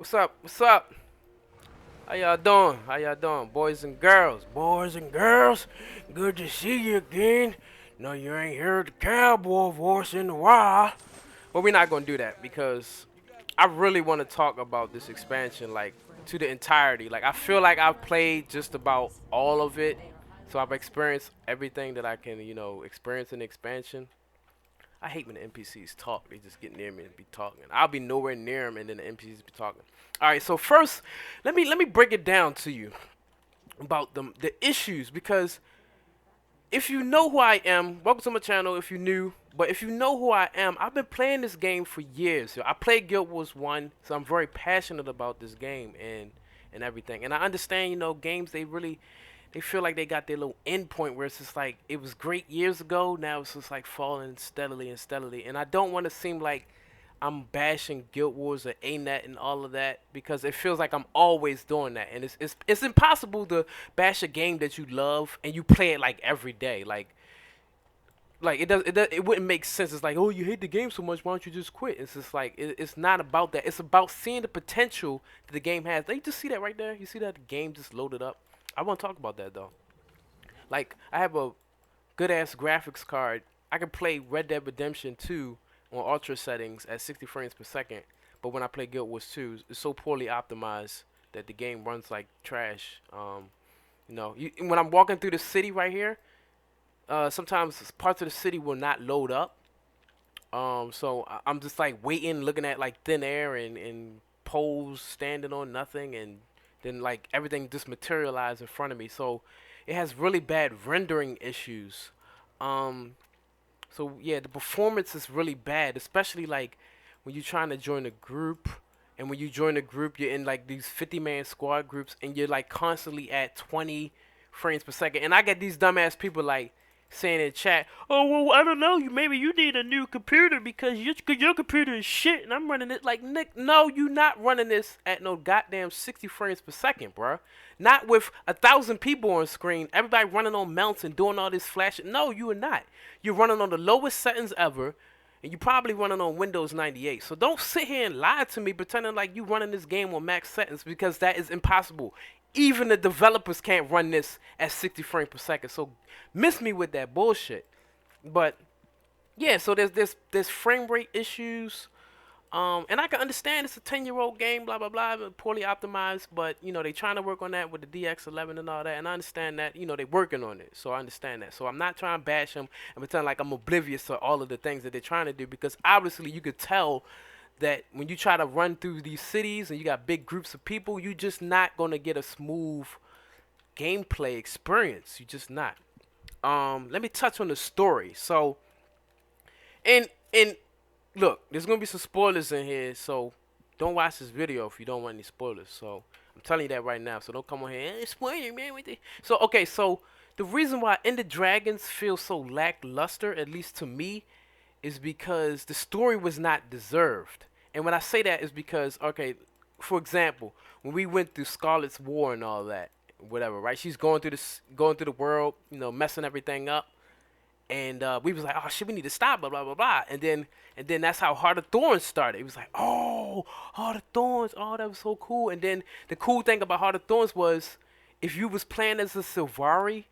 What's up? What's up? How y'all doing? How y'all doing? Boys and girls. Boys and girls. Good to see you again. No, you ain't heard the cowboy voice in a while. But we're not gonna do that because I really want to talk about this expansion like to the entirety. Like I feel like I've played just about all of it. So I've experienced everything that I can, experience in the expansion. I hate when the NPCs talk. They just get near me and be talking. I'll be nowhere near them, and then the NPCs be talking. All right. So first, let me break it down to you about the issues because if you know who I am, welcome to my channel. If you're new, but if you know who I am, I've been playing this game for years. I played Guild Wars 1, so I'm very passionate about this game and everything. And I understand, games they feel like they got their little end point where it's just like it was great years ago. Now it's just like falling steadily and steadily. And I don't want to seem like I'm bashing Guild Wars or ANET and all of that because it feels like I'm always doing that. And it's impossible to bash a game that you love and you play it like every day. Like it wouldn't make sense. It's like, oh, you hate the game so much, why don't you just quit? It's just like it's not about that. It's about seeing the potential that the game has. They just see that right there. You see that the game just loaded up. I want to talk about that though. Like I have a good ass graphics card. I can play Red Dead Redemption 2 on ultra settings at 60 frames per second. But when I play Guild Wars 2, it's so poorly optimized that the game runs like trash. When I'm walking through the city right here, sometimes parts of the city will not load up. So I'm just like waiting, looking at like thin air and poles standing on nothing, and then like everything just materialized in front of me. So it has really bad rendering issues. Um, so yeah, the performance is really bad, especially like when you're trying to join a group. And when you join a group, you're in like these 50-man squad groups, and you're like constantly at 20 frames per second. And I get these dumbass people like saying in chat, "Oh well, I don't know. Maybe you need a new computer because your computer is shit." And I'm running it like Nick. No, you not running this at no goddamn 60 frames per second, bruh. Not with 1,000 people on screen, everybody running on mounts and doing all this flashing. No, you are not. You're running on the lowest settings ever, and you probably running on Windows 98. So don't sit here and lie to me pretending like you running this game on max settings because that is impossible. Even the developers can't run this at 60 frames per second. So miss me with that bullshit. But yeah, so there's frame rate issues. And I can understand it's a 10-year-old game, blah blah blah, poorly optimized, but they trying to work on that with the DX11 and all that, and I understand that they working on it, so I understand that. So I'm not trying to bash them and pretend like I'm oblivious to all of the things that they're trying to do, because obviously you could tell that when you try to run through these cities and you got big groups of people, you just not gonna get a smooth gameplay experience. You just not. Let me touch on the story. So, in look, there's gonna be some spoilers in here, so don't watch this video if you don't want any spoilers. So I'm telling you that right now. So don't come on here, spoiler, man. So okay, so the reason why Ender Dragons feels so lackluster, at least to me, is because the story was not deserved. And when I say that is because, okay, for example, when we went through Scarlet's War and all that, whatever, right? She's going through the world, messing everything up, and we was like, oh shit, we need to stop, blah blah blah blah. And then that's how Heart of Thorns started. It was like, oh, Heart of Thorns, oh, that was so cool. And then the cool thing about Heart of Thorns was, if you was playing as a Sylvari,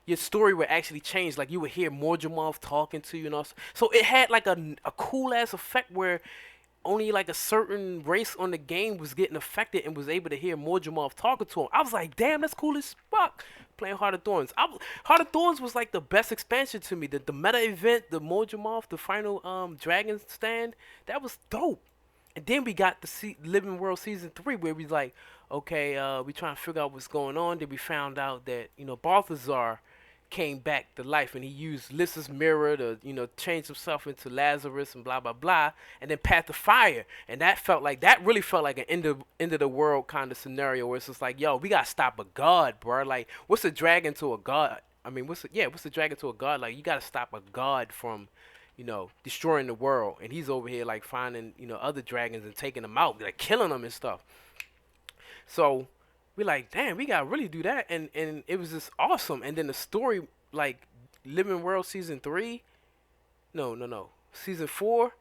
your story would actually change. Like you would hear Morjamoth talking to you, and all. So it had like a cool ass effect where only like a certain race on the game was getting affected and was able to hear Morjamoth talking to him. I was like, damn, that's cool as fuck. Playing Heart of Thorns. Heart of Thorns was like the best expansion to me. The meta event, the Morjamoth, the final dragon stand, that was dope. And then we got the Living World Season 3 where we like, okay, we trying to figure out what's going on. Then we found out that, Balthazar came back to life, and he used Lyssa's mirror to, change himself into Lazarus and blah blah blah, and then Path of Fire, and that really felt like an end of the world kind of scenario where it's just like, yo, we gotta stop a god, bro. Like, what's a dragon to a god? I mean, what's the dragon to a god? Like, you gotta stop a god from, destroying the world, and he's over here like finding, other dragons and taking them out, like killing them and stuff. So we like, damn, we gotta really do that, and it was just awesome. And then the story, like Living World Season 3, no, Season 4.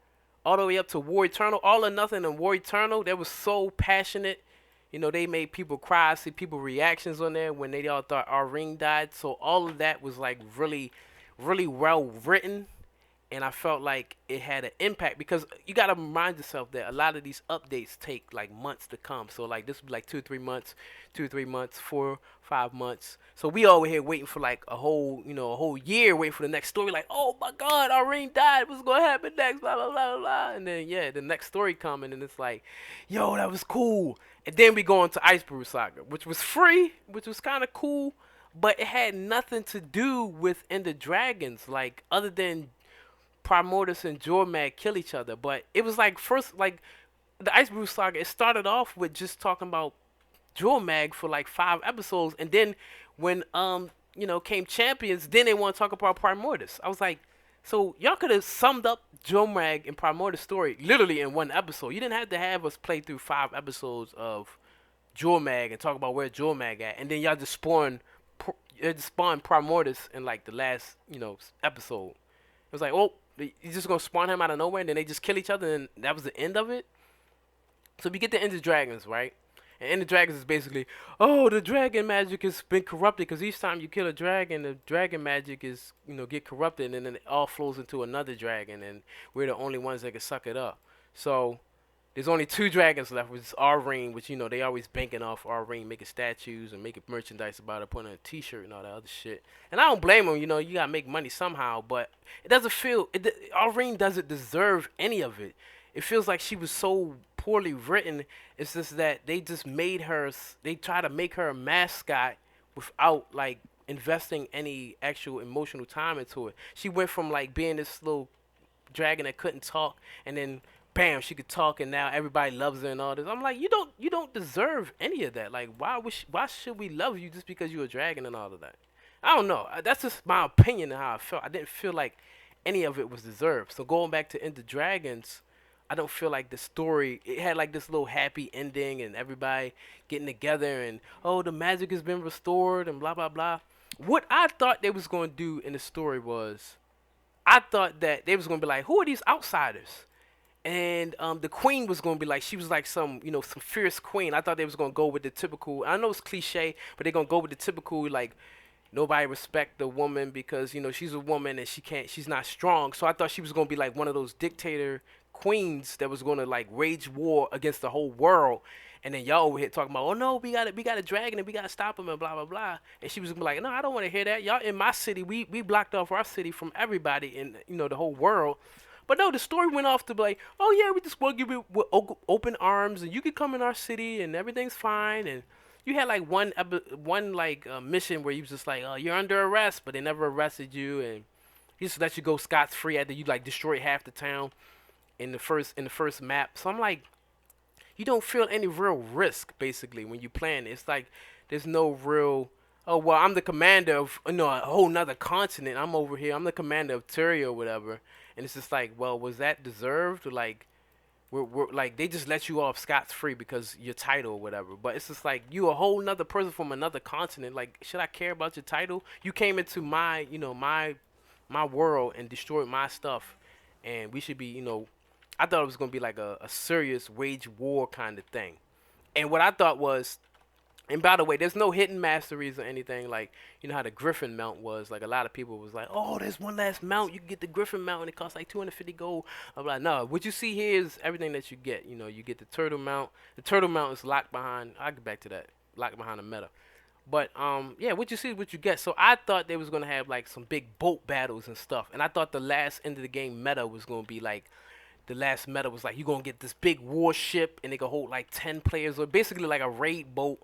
all the way up to War Eternal, All or Nothing and War Eternal. That was so passionate. You know, they made people cry. I see people reactions on there when they all thought our ring died. So all of that was like really, really well written, and I felt like it had an impact because you gotta remind yourself that a lot of these updates take like months to come. So like this would be like 2 or 3 months, 2 or 3 months, 4 or 5 months. So we over here waiting for like a whole, a whole year waiting for the next story. Like, oh my God, our ring died. What's gonna happen next? Blah blah blah blah blah. And then yeah, the next story coming, and it's like, yo, that was cool. And then we go into Ice Brew Saga, which was free, which was kind of cool, but it had nothing to do with Ender Dragons, like other than Primordus and Jormag kill each other. But it was like first, like the Ice Brew Saga, it started off with just talking about Jormag for like 5 episodes, and then when came Champions, then they want to talk about Primordus. I was like, so y'all could have summed up Jormag and Primordus story literally in 1 episode. You didn't have to have us play through 5 episodes of Jormag and talk about where Jormag at, and then y'all just spawn Primordus in like the last episode. It was like, oh, you just gonna spawn him out of nowhere, and then they just kill each other, and that was the end of it. So we get the Ender Dragons, right? And Ender Dragons is basically, oh, the dragon magic has been corrupted because each time you kill a dragon, the dragon magic is get corrupted, and then it all flows into another dragon, and we're the only ones that can suck it up. So there's only 2 dragons left, which is our ring, which they always banking off our ring, making statues and making merchandise about it, putting on a T-shirt and all that other shit. And I don't blame them. You gotta make money somehow, but it doesn't feel our ring doesn't deserve any of it. It feels like she was so poorly written. It's just that they just made her. They try to make her a mascot without like investing any actual emotional time into it. She went from like being this little dragon that couldn't talk, and then bam, she could talk, and now everybody loves her and all this. I'm like, you don't deserve any of that. Like, why should we love you just because you're a dragon and all of that? I don't know. That's just my opinion and how I felt. I didn't feel like any of it was deserved. So going back to Ender Dragons, I don't feel like the story. It had like this little happy ending, and everybody getting together, and oh, the magic has been restored, and blah blah blah. What I thought they was gonna do in the story was, I thought that they was gonna be like, who are these outsiders? And the queen was gonna be like, she was like some fierce queen. I thought they was gonna go with the typical. I know it's cliche, but they're gonna go with the typical like nobody respect the woman because she's a woman and she's not strong. So I thought she was gonna be like one of those dictator queens that was gonna like wage war against the whole world. And then y'all over here talking about, oh no, we got a dragon and we gotta stop him and blah blah blah. And she was gonna be like, no, I don't want to hear that. Y'all in my city, we blocked off our city from everybody in the whole world. But no, the story went off to be like, oh yeah, we just want to give you open arms, and you could come in our city, and everything's fine. And you had like one like mission where you was just like, oh, you're under arrest, but they never arrested you, and he just let you go scot free after you like destroyed half the town in the first map. So I'm like, you don't feel any real risk basically when you plan it. It's like there's no real. Oh well, I'm the commander of a whole nother continent. I'm over here. I'm the commander of Tyria or whatever. And it's just like, well, was that deserved? Or like, we're like they just let you off scot free because your title or whatever. But it's just like you a whole nother person from another continent. Like, should I care about your title? You came into my world and destroyed my stuff, and we should be I thought it was gonna be like a serious wage war kind of thing. And what I thought was, and by the way, there's no hidden masteries or anything. Like, how the Griffin mount was. Like, a lot of people was like, oh, there's one last mount. You can get the Griffin mount, and it costs like 250 gold. I'm like, no, what you see here is everything that you get. You get the turtle mount. The turtle mount is locked behind. I'll get back to that. Locked behind the meta. But, yeah, what you see is what you get. So I thought they was going to have, like, some big boat battles and stuff. And I thought the last end of the game meta was going to be, like, the last meta was like, you're going to get this big warship, and they can hold, like, 10 players. Or basically, like, a raid boat.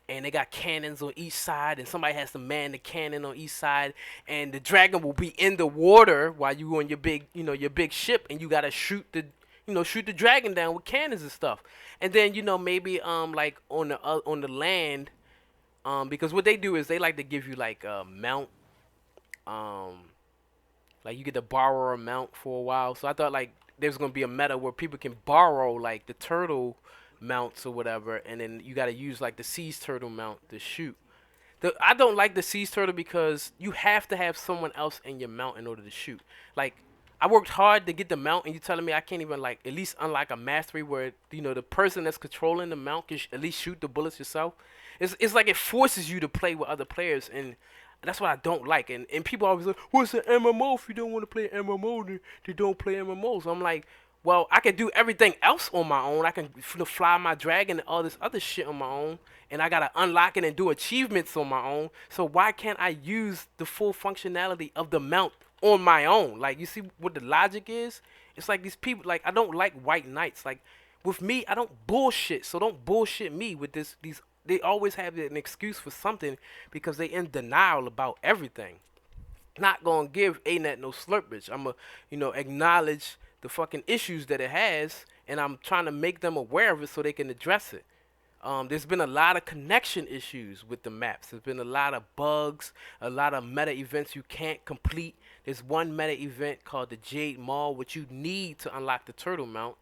And they got cannons on each side, and somebody has to man the cannon on each side, and the dragon will be in the water while you on your big ship, and you gotta shoot the dragon down with cannons and stuff. And then maybe like on the land, because what they do is they like to give you like a mount, like you get to borrow a mount for a while. So I thought like there's gonna be a meta where people can borrow like the turtle mounts or whatever, and then you got to use like the seas turtle mount to shoot. I don't like the seas turtle because you have to have someone else in your mount in order to shoot. Like, I worked hard to get the mount, and you telling me I can't even like at least unlock a mastery where the person that's controlling the mount can at least shoot the bullets yourself. It's like it forces you to play with other players, and that's what I don't like. And people always like, "What's an MMO? If you don't want to play MMO, then they don't play MMOs." I'm like, well, I can do everything else on my own. I can fly my dragon and all this other shit on my own, and I gotta unlock it and do achievements on my own. So why can't I use the full functionality of the mount on my own? Like, you see what the logic is? It's like these people. Like, I don't like white knights. Like, with me, I don't bullshit. So don't bullshit me with this. These they always have an excuse for something because they in denial about everything. Not gonna give ANET no slurp, bitch. I'ma, acknowledge the fucking issues that it has, and I'm trying to make them aware of it so they can address it. There's been a lot of connection issues with the maps. There's been a lot of bugs, a lot of meta events you can't complete. There's one meta event called the Jade Mall, which you need to unlock the turtle mount.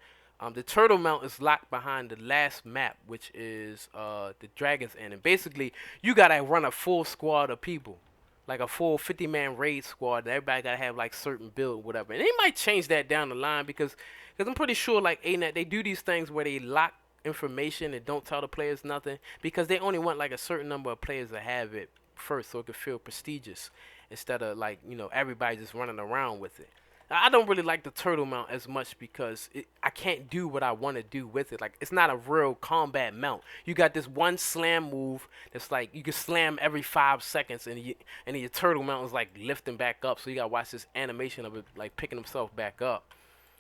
The turtle mount is locked behind the last map, which is the Dragon's End. And basically, you gotta run a full squad of people, like a full 50-man raid squad. And everybody gotta have like certain build, whatever. And they might change that down the line because I'm pretty sure like ANET, they do these things where they lock information and don't tell the players nothing because they only want like a certain number of players to have it first so it could feel prestigious instead of like everybody just running around with it. I don't really like the turtle mount as much because I can't do what I want to do with it. Like, it's not a real combat mount. You got this one slam move that's like you can slam every 5 seconds, and then your turtle mount is like lifting back up. So you gotta watch this animation of it like picking himself back up,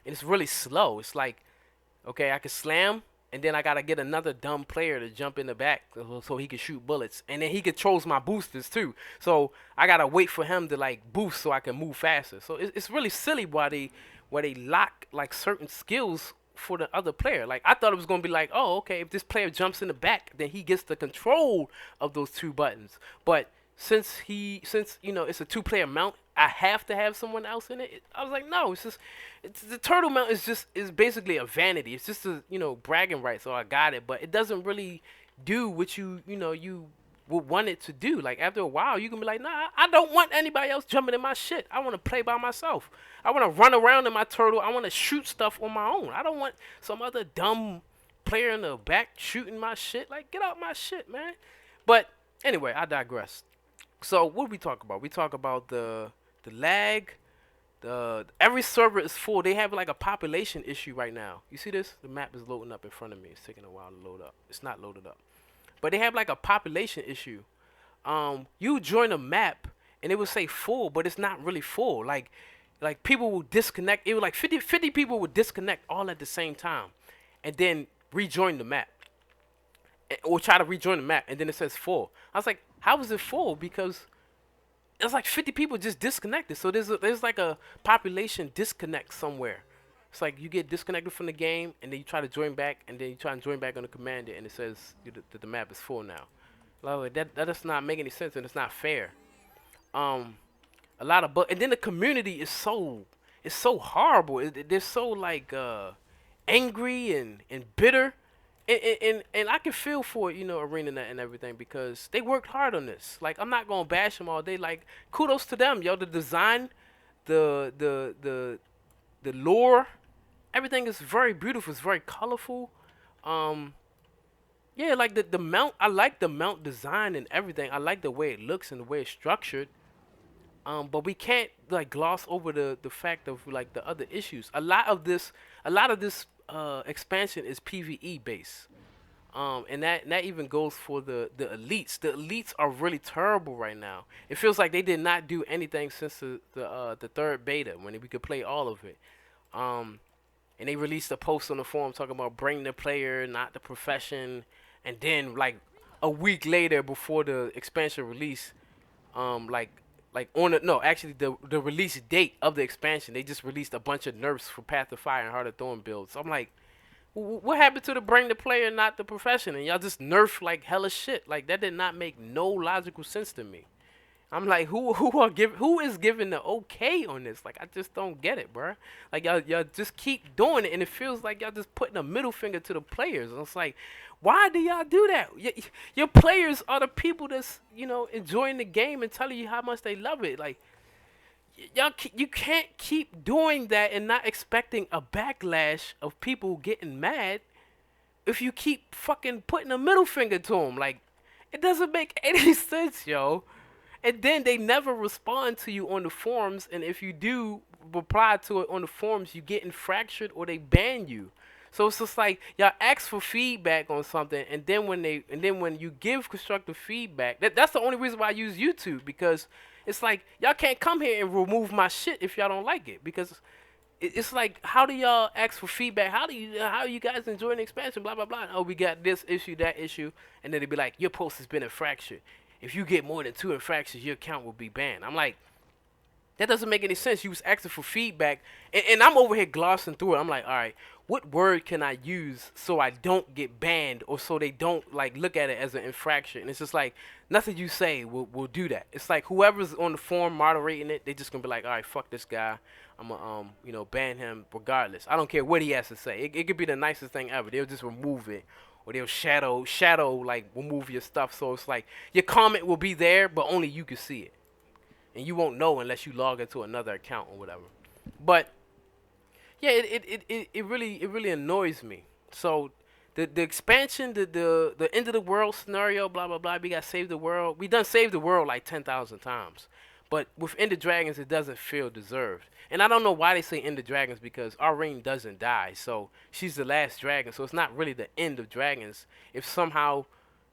and it's really slow. It's like, okay, I can slam, and then I gotta get another dumb player to jump in the back so he can shoot bullets, and then he controls my boosters too. So I gotta wait for him to like boost so I can move faster. So it's really silly why they lock like certain skills for the other player. Like, I thought it was gonna be like, oh, okay, if this player jumps in the back, then he gets the control of those 2 buttons. But since it's a 2-player mount, I have to have someone else in it. I was like, no, it's the turtle mount is basically a vanity. It's just a bragging rights. So I got it, but it doesn't really do what you would want it to do. Like, after a while, you can be like, nah, I don't want anybody else jumping in my shit. I want to play by myself. I want to run around in my turtle. I want to shoot stuff on my own. I don't want some other dumb player in the back shooting my shit. Like, get out my shit, man. But anyway, I digress. So what we talk about? We talk about the lag. Every server is full. They have like a population issue right now. You see this? The map is loading up in front of me. It's taking a while to load up. It's not loaded up. But they have like a population issue. You join a map and it will say full, but it's not really full. Like people will disconnect. It was like 50 people would disconnect all at the same time, and then rejoin the map, or try to rejoin the map, and then it says full. I was like, how is it full? Because it's like 50 people just disconnected. So there's like a population disconnect somewhere. It's like you get disconnected from the game, and then you try to join back, and then you try to join back on the commander, and it says that the map is full now. Like, that does not make any sense, and it's not fair. A lot of and then the community is so horrible. They're so like angry and bitter, and I can feel for ArenaNet and everything because they worked hard on this. Like, I'm not gonna bash them all day. Like, kudos to them, yo. The design, the lore, everything is very beautiful. It's very colorful. Yeah, like the mount. I like the mount design and everything. I like the way it looks and the way it's structured. But we can't like gloss over the fact of like the other issues. A lot of this expansion is PvE based. And that even goes for the elites. The elites are really terrible right now. It feels like they did not do anything since the third beta when we could play all of it. And they released a post on the forum talking about bring the player, not the profession. And then like a week later, before the expansion release, the release date of the expansion, they just released a bunch of nerfs for Path of Fire and Heart of Thorn builds. So I'm like, what happened to the bring the player, not the profession? And y'all just nerf like hella shit. Like, that did not make no logical sense to me. I'm like, who is giving the okay on this? Like, I just don't get it, bro. Like, y'all just keep doing it, and it feels like y'all just putting a middle finger to the players. And it's like, why do y'all do that? Your players are the people that's enjoying the game and telling you how much they love it. Like, you can't keep doing that and not expecting a backlash of people getting mad if you keep fucking putting a middle finger to them. Like, it doesn't make any sense, yo. And then they never respond to you on the forums, and if you do reply to it on the forums, you get fractured or they ban you. So it's just like y'all ask for feedback on something, and then when you give constructive feedback, that's the only reason why I use YouTube, because it's like y'all can't come here and remove my shit if y'all don't like it, because it's like, how do y'all ask for feedback? How are you guys enjoying the expansion? Blah blah blah. Oh, we got this issue, that issue, and then they'd be like, your post has been infracted. If you get more than 2 infractions, your account will be banned. I'm like, that doesn't make any sense. You was asking for feedback, and I'm over here glossing through it. I'm like, all right, what word can I use so I don't get banned, or so they don't like look at it as an infraction? And it's just like, nothing you say will do that. It's like whoever's on the forum moderating it, they just gonna be like, all right, fuck this guy. I'm gonna ban him regardless. I don't care what he has to say. It could be the nicest thing ever. They'll just remove it, or they'll shadow like remove your stuff. So it's like your comment will be there, but only you can see it, and you won't know unless you log into another account or whatever. But yeah, it really annoys me. So the expansion, the end of the world scenario, blah blah blah. We got save the world. We done saved the world like 10,000 times. But with End of Dragons, it doesn't feel deserved. And I don't know why they say End of Dragons, because Arene doesn't die. So she's the last dragon. So it's not really the end of dragons. If somehow,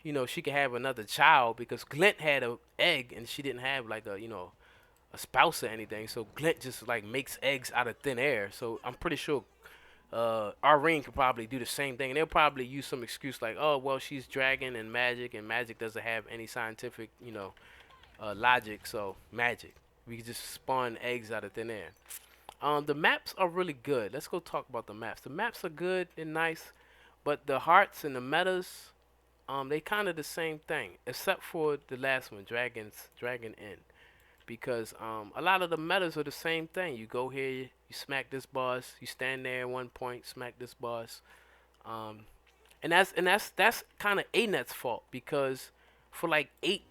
she could have another child, because Glint had an egg and she didn't have like a spouse or anything. So Glint just like makes eggs out of thin air. So I'm pretty sure Arene could probably do the same thing. And they'll probably use some excuse like, oh, well, she's dragon and magic doesn't have any scientific, logic, so magic. We can just spawn eggs out of thin air. The maps are really good. Let's go talk about the maps. The maps are good and nice, but the hearts and the metas, they kind of the same thing, except for the last one, Dragon Inn, because a lot of the metas are the same thing. You go here, you smack this boss, you stand there at one point, smack this boss, and that's kind of ANET's fault, because for like 8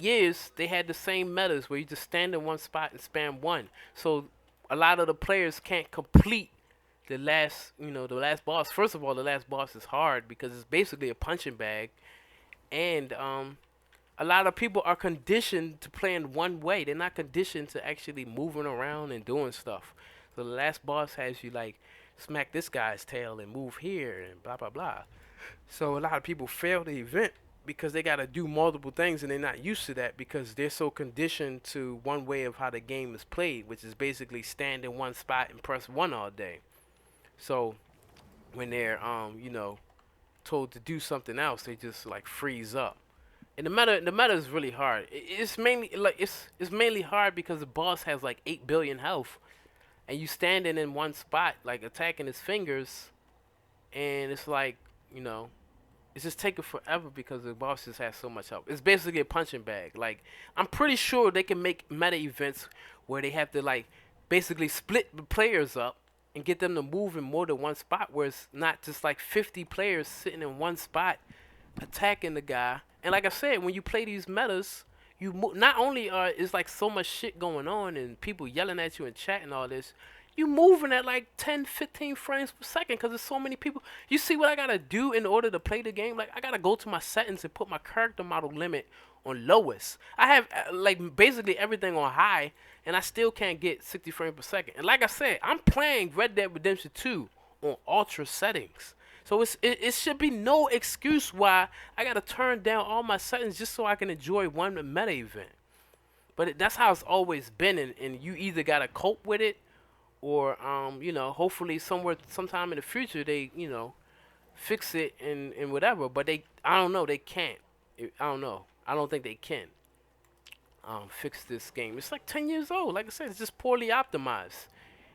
years they had the same metas where you just stand in one spot and spam one. So a lot of the players can't complete the last boss. First of all, the last boss is hard because it's basically a punching bag, and a lot of people are conditioned to playing one way. They're not conditioned to actually moving around and doing stuff. So the last boss has you like smack this guy's tail and move here and blah blah blah. So a lot of people fail the event because they got to do multiple things, and they're not used to that because they're so conditioned to one way of how the game is played, which is basically stand in one spot and press one all day. So when they're told to do something else, they just like freeze up. And the meta is really hard. It's mainly like it's mainly hard because the boss has like 8 billion health, and you standing in one spot like attacking his fingers, and it's like you know it's just taking forever because the boss just has so much health. It's basically a punching bag. Like, I'm pretty sure they can make meta events where they have to like basically split the players up and get them to move in more than one spot, where it's not just like 50 players sitting in one spot attacking the guy. And like I said, when you play these metas, not only is like so much shit going on and people yelling at you and chat and all this, you moving at like 10, 15 frames per second because there's so many people. You see what I gotta do in order to play the game? Like, I gotta go to my settings and put my character model limit on lowest. I have like basically everything on high, and I still can't get 60 frames per second. And like I said, I'm playing Red Dead Redemption 2 on ultra settings. So it should be no excuse why I gotta turn down all my settings just so I can enjoy one meta event. But that's how it's always been, and you either gotta cope with it, or hopefully sometime in the future they fix it and whatever. But I don't know, they can't. I don't know. I don't think they can fix this game. It's like 10 years old. Like I said, it's just poorly optimized.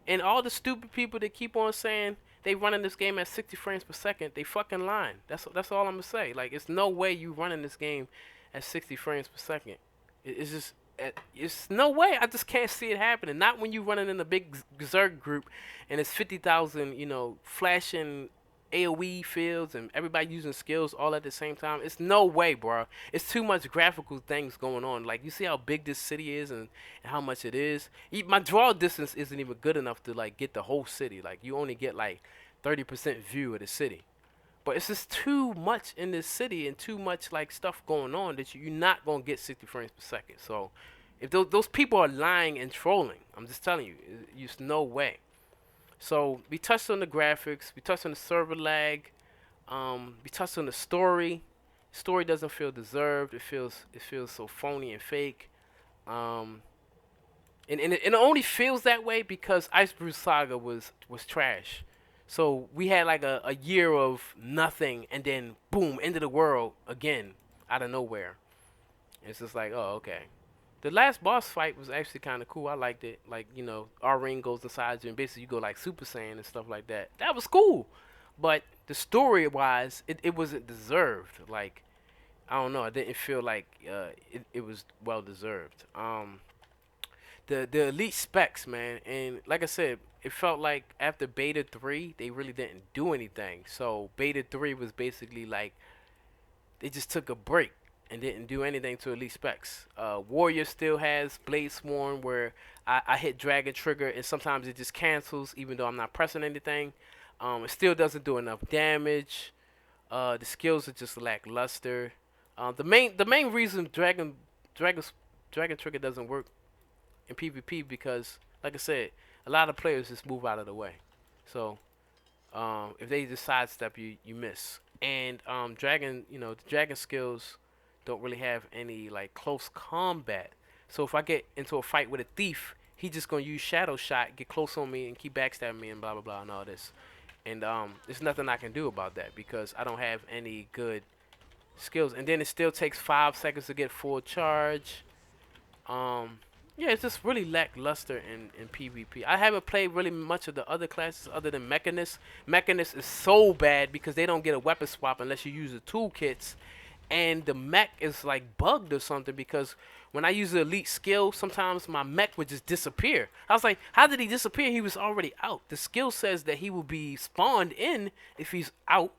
And all the stupid people that keep on saying they running this game at 60 frames per second, they fucking lying. That's all I'm gonna say. Like, it's no way you running this game at 60 frames per second. It's just it's no way. I just can't see it happening. Not when you running in a big Zerg group and it's 50,000 flashing AOE fields and everybody using skills all at the same time. It's no way, bro. It's too much graphical things going on. Like you see how big this city is and how much it is. My draw distance isn't even good enough to like get the whole city. Like you only get like 30% view of the city. But it's just too much in this city and too much like stuff going on that you're not gonna get 60 frames per second. So if those people are lying and trolling, I'm just telling you, there's no way. So we touched on the graphics, we touched on the server lag, we touched on the story. Story doesn't feel deserved. It feels so phony and fake. Um, and it only feels that way because Ice Brew Saga was trash. So we had like a year of nothing, and then boom, end of the world again out of nowhere. It's just like, oh, okay. The last boss fight was actually kind of cool. I liked it. Like, our ring goes inside you, and basically you go like Super Saiyan and stuff like that. That was cool. But the story wise, it wasn't deserved. Like, I don't know. I didn't feel like it was well deserved. The elite specs, man, and like I said, it felt like after beta 3 they really didn't do anything. So beta 3 was basically like they just took a break and didn't do anything to elite specs. Warrior still has Blade Swarm where I hit Dragon Trigger and sometimes it just cancels even though I'm not pressing anything. It still doesn't do enough damage. The skills are just lackluster. The main reason Dragon Dragon Trigger doesn't work in PvP because, like I said, a lot of players just move out of the way. So if they just sidestep you, you miss. And the dragon skills don't really have any like close combat. So if I get into a fight with a thief, he just gonna use shadow shot, get close on me, and keep backstabbing me and blah blah blah and all this. And there's nothing I can do about that because I don't have any good skills. And then it still takes 5 seconds to get full charge. Um, yeah, it's just really lackluster in PvP. I haven't played really much of the other classes other than Mechanist. Mechanist is so bad because they don't get a weapon swap unless you use the toolkits. And the mech is like bugged or something because when I use the elite skill, sometimes my mech would just disappear. I was like, how did he disappear? He was already out. The skill says that he will be spawned in if he's out.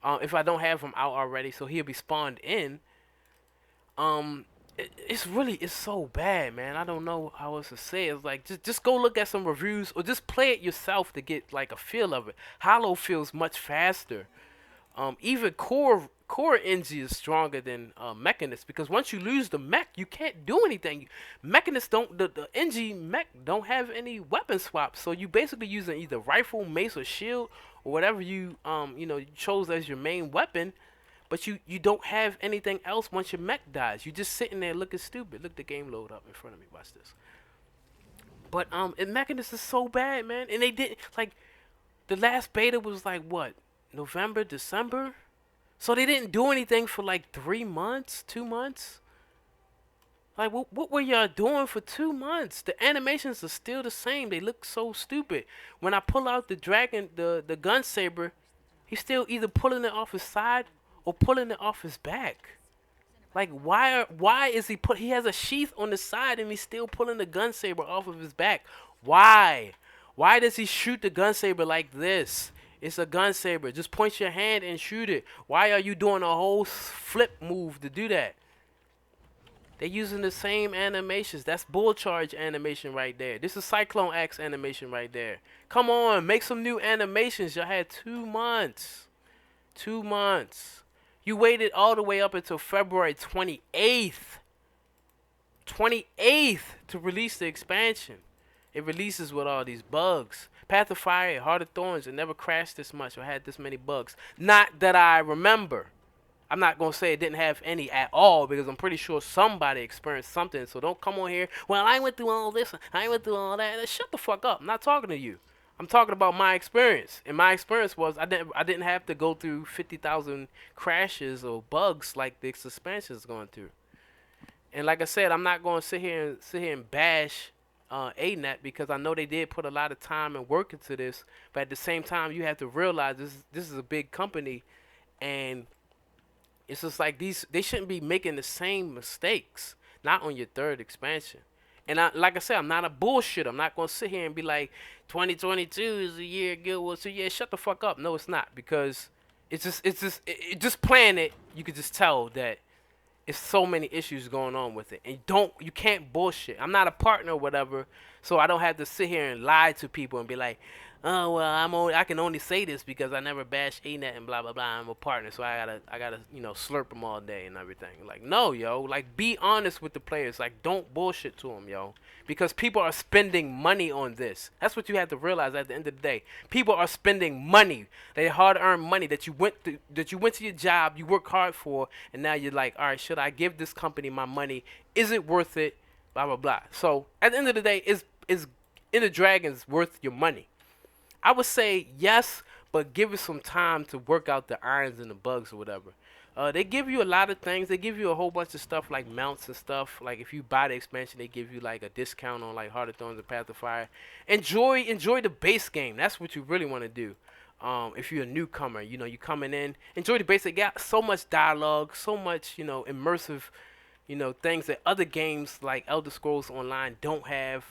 If I don't have him out already, so he'll be spawned in. It's so bad, man. I don't know how else to say it. It's like just go look at some reviews or just play it yourself to get like a feel of it. Hollow feels much faster. Even core NG is stronger than Mechanist because once you lose the mech, you can't do anything. Mechanists don't the NG mech don't have any weapon swaps, so you basically using either rifle, mace, or shield or whatever you chose as your main weapon. But you don't have anything else once your mech dies. You're just sitting there looking stupid. Look, the game load up in front of me. Watch this. But and Mechanist is so bad, man. And they didn't like the last beta was like what, November, December. So they didn't do anything for like 3 months, 2 months. Like what were y'all doing for 2 months? The animations are still the same. They look so stupid. When I pull out the dragon, the gun saber, he's still either pulling it off his side or pulling it off his back. Like why is he has a sheath on the side and he's still pulling the gun saber off of his back? Why? Why does he shoot the gun saber like this? It's a gun saber. Just point your hand and shoot it. Why are you doing a whole flip move to do that? They're using the same animations. That's bull charge animation right there. This is Cyclone Axe animation right there. Come on, make some new animations. Y'all had 2 months. 2 months. You waited all the way up until February 28th. 28th to release the expansion. It releases with all these bugs. Path of Fire, Heart of Thorns, it never crashed this much or had this many bugs. Not that I remember. I'm not going to say it didn't have any at all because I'm pretty sure somebody experienced something. So don't come on here. Well, I went through all this. I went through all that. Shut the fuck up. I'm not talking to you. I'm talking about my experience. And my experience was I didn't have to go through 50,000 crashes or bugs like the expansion is going through. And like I said, I'm not going to sit here and bash ANET because I know they did put a lot of time and work into this. But at the same time, you have to realize this is a big company, and it's just like they shouldn't be making the same mistakes. Not on your third expansion. And like I said, I'm not a bullshit. I'm not gonna sit here and be like, 2022 is a year good. Well, so yeah, shut the fuck up. No, it's not, because just playing it. You could just tell that it's so many issues going on with it, and you can't bullshit. I'm not a partner or whatever, so I don't have to sit here and lie to people and be like, oh well, I can only say this because I never bash ANET and blah blah blah. I'm a partner, so I gotta slurp them all day and everything. Like, no, yo, like, be honest with the players. Like, don't bullshit to them, yo, because people are spending money on this. That's what you have to realize at the end of the day. People are spending money, their hard-earned money that you went to your job, you work hard for, and now you're like, all right, should I give this company my money? Is it worth it? Blah blah blah. So at the end of the day, is Inner Dragons worth your money? I would say yes, but give it some time to work out the irons and the bugs or whatever. They give you a lot of things. They give you a whole bunch of stuff like mounts and stuff. Like, if you buy the expansion, they give you like a discount on like Heart of Thorns and Path of Fire. Enjoy the base game. That's what you really want to do. If you're a newcomer, you coming in, enjoy the base. They got so much dialogue, so much immersive things that other games like Elder Scrolls Online don't have.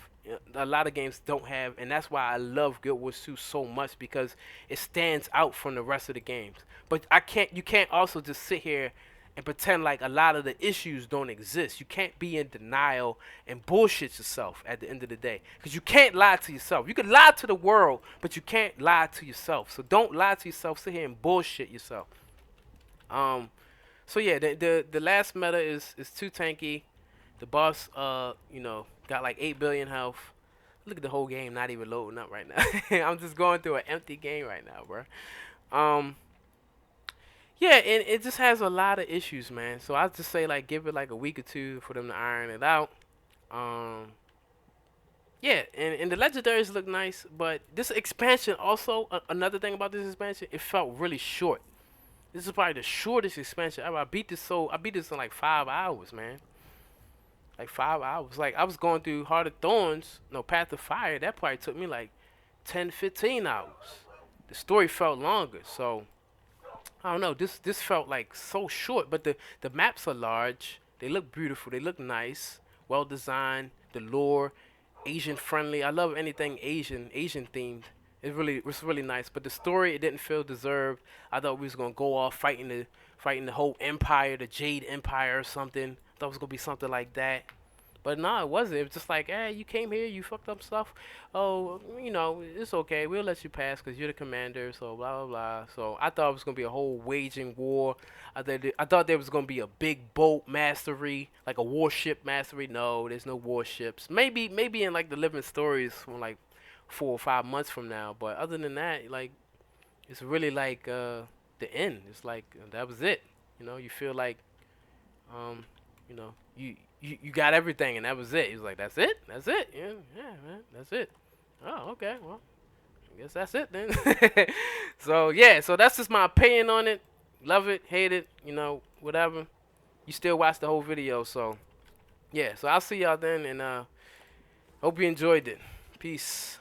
A lot of games don't have, and that's why I love Guild Wars 2 so much, because it stands out from the rest of the games. But you can't also just sit here and pretend like a lot of the issues don't exist. You can't be in denial and bullshit yourself at the end of the day, because you can't lie to yourself. You can lie to the world, but you can't lie to yourself. So don't lie to yourself. Sit here and bullshit yourself. Um, so yeah, the last meta is too tanky. The boss, got like 8 billion health. Look at the whole game not even loading up right now. I'm just going through an empty game right now, bro. Um, yeah, and it just has a lot of issues, man. So I'll just say, like, give it like a week or two for them to iron it out. Um, yeah, and the legendaries look nice, but this expansion also, another thing about this expansion, it felt really short. This is probably the shortest expansion ever. I beat this in like 5 hours, man. Like 5 hours. Like, I was going through Heart of Thorns, no, Path of Fire. That probably took me like 10, 15 hours. The story felt longer, so I don't know. This felt like so short, but the maps are large. They look beautiful. They look nice, well designed. The lore, Asian friendly. I love anything Asian themed. It was really nice. But the story, it didn't feel deserved. I thought we was gonna go off fighting the whole empire, the Jade Empire or something. I thought it was gonna be something like that. But no, it wasn't. It was just like, hey, you came here, you fucked up stuff. Oh, it's okay. We'll let you pass because you're the commander. So blah blah blah. So I thought it was gonna be a whole waging war. I thought there was gonna be a big boat mastery, like a warship mastery. No, there's no warships. Maybe in like the living stories from like 4 or 5 months from now. But other than that, like, it's really like the end. It's like that was it. You feel like you got everything and that was it. He was like, that's it? That's it? Yeah, yeah, man, that's it. Oh, okay, well, I guess that's it then. So yeah, so that's just my opinion on it. Love it, hate it, whatever. You still watch the whole video, so yeah. So I'll see y'all then, and hope you enjoyed it. Peace.